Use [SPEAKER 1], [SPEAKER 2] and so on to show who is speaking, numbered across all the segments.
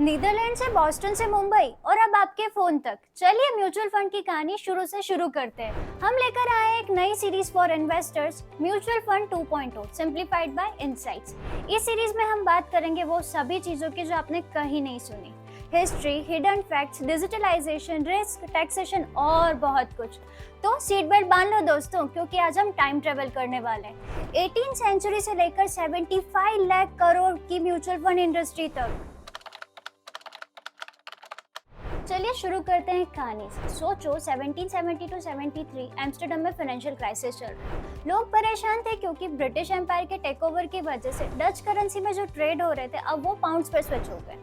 [SPEAKER 1] Netherlands से Boston से मुंबई और अब आपके फोन तक। चलिए म्यूचुअल फंड की कहानी शुरू करते हैं। हम लेकर आए एक नई series for investors, mutual fund 2.0 simplified by insights. इस सीरीज में हम बात करेंगे वो सभी चीजों की जो आपने कहीं नहीं सुनी। History, hidden facts, digitalization, risk, taxation और बहुत कुछ। तो सीट बेल्ट बांध लो दोस्तों, क्योंकि आज हम टाइम ट्रेवल करने वाले हैं 18वीं सेंचुरी से लेकर 75 लाख करोड़ की म्यूचुअल फंड इंडस्ट्री तक। चलिए शुरू करते हैं कहानी से। सोचो 1772-73 एम्स्टर्डम में फाइनेंशियल क्राइसिस चल रहा है। लोग परेशान थे क्योंकि ब्रिटिश एम्पायर के टेक ओवर की वजह से डच करेंसी में जो ट्रेड हो रहे थे अब वो पाउंड्स पर स्विच हो गए।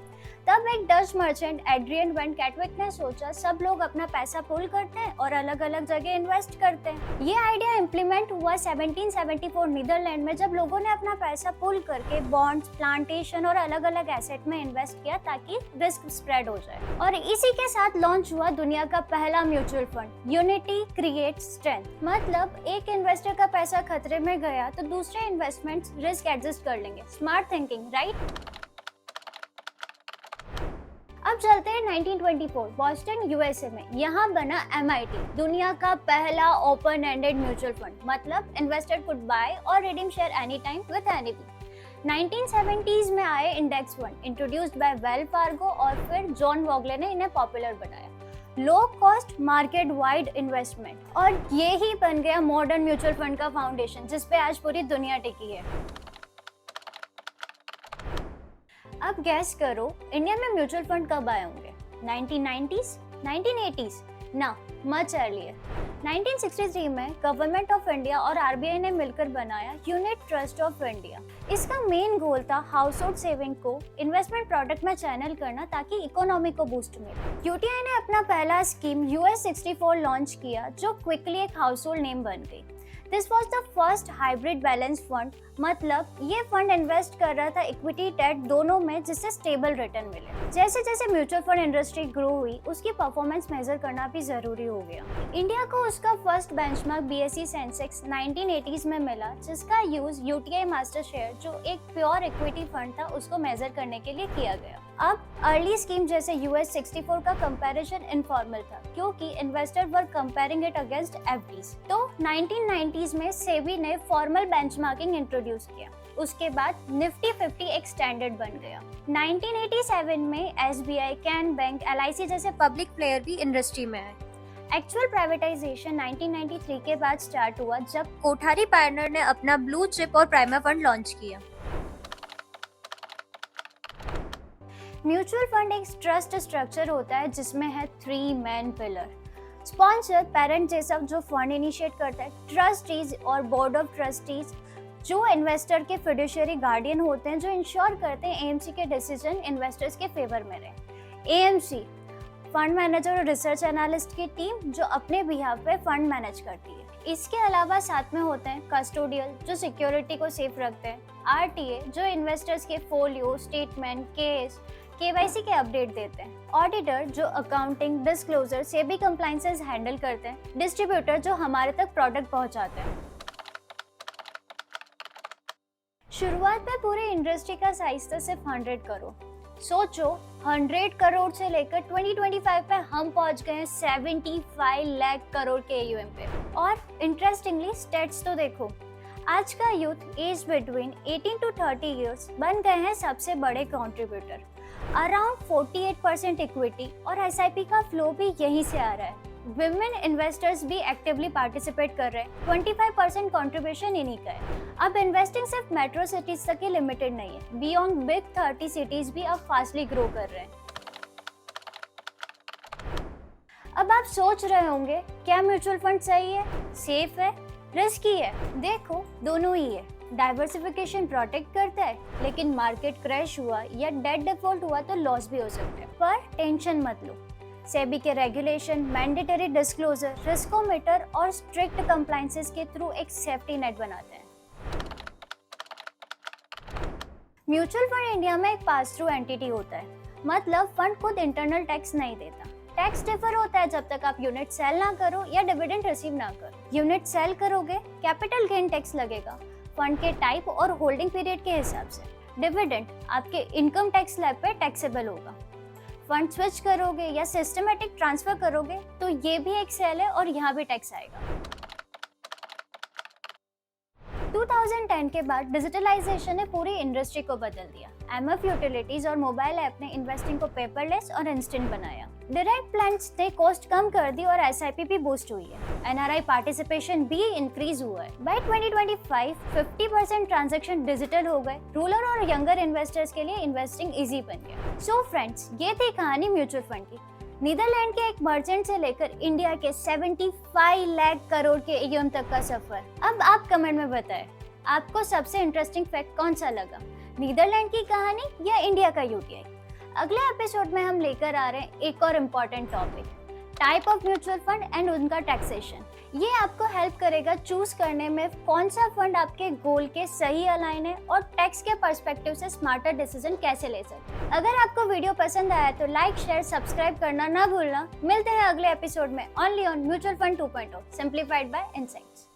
[SPEAKER 1] तब एक डच मर्चेंट एड्रियन वैन कैटविक ने सोचा सब लोग अपना पैसा पूल करते हैं और अलग अलग जगह इन्वेस्ट करते हैं। ये आइडिया इम्प्लीमेंट हुआ 1774 नीदरलैंड में, जब लोगों ने अपना पैसा पूल करके बॉन्ड्स, प्लांटेशन और अलग अलग एसेट में इन्वेस्ट किया ताकि रिस्क स्प्रेड हो जाए। और इसी के साथ लॉन्च हुआ दुनिया का पहला mutual fund, unity create strength. मतलब एक इन्वेस्टर का पैसा खतरे में गया तो दूसरे इन्वेस्टमेंट्स रिस्क एडजस्ट कर लेंगे। Smart thinking, right? अब चलते हैं 1924 बॉस्टन यूएसए में। यहाँ बना MIT, दुनिया का पहला ओपन एंडेड म्यूचुअल फंड। मतलब इन्वेस्टर कुड बाय और redeem share any time with anybody. 1970s में आए index fund, introduced by Wells Fargo, और फिर जॉन वॉगले ने इन्हें पॉपुलर बनाया। Low cost market wide investment, और ये ही बन गया मॉडर्न म्यूचुअल फंड का फाउंडेशन, जिसपे आज पूरी दुनिया टिकी है। अब गैस करो, इंडिया में म्यूचुअल फंड कब आए होंगे? 1990s, 1980s? ना, मच अर्लियर। 1963 में गवर्नमेंट ऑफ इंडिया और RBI ने मिलकर बनाया यूनिट ट्रस्ट ऑफ इंडिया। इसका मेन गोल था हाउस होल्ड सेविंग को इन्वेस्टमेंट प्रोडक्ट में चैनल करना ताकि इकोनॉमी को बूस्ट मिले। UTI ने अपना पहला स्कीम US 64 लॉन्च किया, जो क्विकली एक हाउस होल्ड नेम बन गई। This was the first hybrid balance fund. मतलब ये फंड इन्वेस्ट कर रहा था इक्विटी डेट दोनों में, जिससे स्टेबल रिटर्न मिले। जैसे जैसे म्यूचुअल फंड इंडस्ट्री ग्रो हुई, उसकी परफॉर्मेंस मेजर करना भी जरूरी हो गया। इंडिया को उसका first benchmark BSE Sensex 1980s में मिला, जिसका यूज UTI मास्टर शेयर, जो एक प्योर इक्विटी फंड था, उसको मेजर करने के लिए किया गया। अब अर्ली स्कीम जैसे US 64 का कंपैरिजन इनफॉर्मल था, क्योंकि investor were comparing it against FDs। तो 1990s में सेबी ने फॉर्मल बेंचमार्किंग इंट्रोड्यूस किया। उसके बाद निफ्टी 50 एक स्टैंडर्ड बन गया। 1987 में SBI, कैन बैंक, LIC जैसे पब्लिक प्लेयर भी इंडस्ट्री में आए। एक्चुअल प्राइवेटाइजेशन 1993 के बाद स्टार्ट हुआ, जब कोठारी पार्टनर ने अपना ब्लू चिप और प्राइमर फंड लॉन्च किया। म्यूचुअल फंड एक ट्रस्ट स्ट्रक्चर होता है जिसमें है 3 मेन पिलर। स्पॉन्सर, पेरेंट जैसा जो फंड इनिशिएट करता है, ट्रस्टीज और बोर्ड ऑफ ट्रस्टीज जो इन्वेस्टर के फिड्यूशियरी गार्डियन होते हैं, जो इंश्योर करते हैं AMC के डिसीजन इन्वेस्टर्स के फेवर में रहे। AMC फंड मैनेजर और रिसर्च एनालिस्ट की टीम, जो अपने बिहाफ पे फंड मैनेज करती है। इसके अलावा साथ में होते हैं कस्टोडियल, जो सिक्योरिटी को सेफ रखते हैं, RTA जो इन्वेस्टर्स के फोलियो, स्टेटमेंट, केस, KYC के अपडेट देते हैं, ऑडिटर जो accounting, disclosure, SEBI compliances handle करते हैं, डिस्ट्रीब्यूटर जो हमारे तक प्रोडक्ट पहुंचाते हैं। शुरुआत में पूरी इंडस्ट्री का साइज था सिर्फ 100 करोड़। सोचो 100 करोड़ से लेकर 2025 पे हम पहुंच गए 75 लाख करोड़ के AUM पे। और इंटरेस्टिंगली स्टेट्स तो देखो, आज का youth age between 18 to 30 years बन गए हैं सबसे बड़े कंट्रीब्यूटर। अराउंड 48% इक्विटी और SIP का फ्लो भी यहीं से आ रहा है। विमेन इन्वेस्टर्स भी एक्टिवली पार्टिसिपेट कर रहे हैं। 25% कंट्रीब्यूशन इन्हीं का है। अब इन्वेस्टिंग सिर्फ मेट्रो सिटीज तक ही लिमिटेड नहीं है, बियॉन्ड बिग 30 सिटीज भी अब फास्टली ग्रो कर रहे हैं। अब आप सोच रहे होंगे, क्या म्यूचुअल फंड सही है, सेफ है, रिस्की है? देखो, दोनों ही है। डाइवर्सिफिकेशन प्रोटेक्ट करता है, लेकिन मार्केट क्रैश हुआ या डेट डिफॉल्ट हुआ तो लॉस भी हो सकता है। पर टेंशन मत लो, सेबी के रेगुलेशन, मैंडेटरी डिस्क्लोजर, रिस्कोमीटर और स्ट्रिक्ट कंप्लायंसेस के थ्रू एक सेफ्टी नेट बनाते हैं। म्यूचुअल फंड इंडिया में एक पास थ्रू एंटिटी होता है। मतलब फंड खुद इंटरनल टैक्स नहीं देता। टैक्स डिफर होता है जब तक आप यूनिट सेल ना करो या डिविडेंड रिसीव ना करो। यूनिट सेल करोगे, कैपिटल गेन टैक्स लगेगा, फंड के टाइप और होल्डिंग पीरियड के हिसाब से। डिविडेंड आपके इनकम टैक्स स्लैब पे टैक्सेबल होगा। फंड स्विच करोगे या सिस्टमेटिक ट्रांसफर करोगे तो ये भी एक सेल है और यहाँ भी टैक्स आएगा। 2010 के बाद डिजिटलाइजेशन ने पूरी इंडस्ट्री को बदल दिया। एमएफ यूटिलिटीज और मोबाइल ऐप ने इन्वेस्टिंग को पेपरलेस और इंस्टेंट बनाया। डायरेक्ट प्लान्स ने कॉस्ट कम कर दी और एसआईपी भी बूस्ट हुई है। एनआरआई पार्टिसिपेशन भी इंक्रीज हुआ है। बाय 2025 50% ट्रांजैक्शन डिजिटल हो गए। रूरल और यंगर इन्वेस्टर्स के लिए इन्वेस्टिंग इजी बन गया। सो फ्रेंड्स, ये थी कहानी म्यूचुअल फंड की। नीदरलैंड के एक मर्चेंट से लेकर इंडिया के 75 लाख करोड़ के ईएम तक का सफर। अब आप कमेंट में बताएं, आपको सबसे इंटरेस्टिंग फैक्ट कौन सा लगा, नीदरलैंड की कहानी या इंडिया का यूटीआई? अगले एपिसोड में हम लेकर आ रहे हैं एक और important topic, type of mutual fund and उनका टैक्सेशन। ये आपको हेल्प करेगा चूज करने में कौन सा फंड आपके गोल के सही अलाइन है और टैक्स के पर्सपेक्टिव से स्मार्टर डिसीजन कैसे ले सकते। अगर आपको वीडियो पसंद आया तो लाइक, शेयर, सब्सक्राइब करना ना भूलना। मिलते हैं अगले एपिसोड में only on mutual fund 2.0 simplified by insights.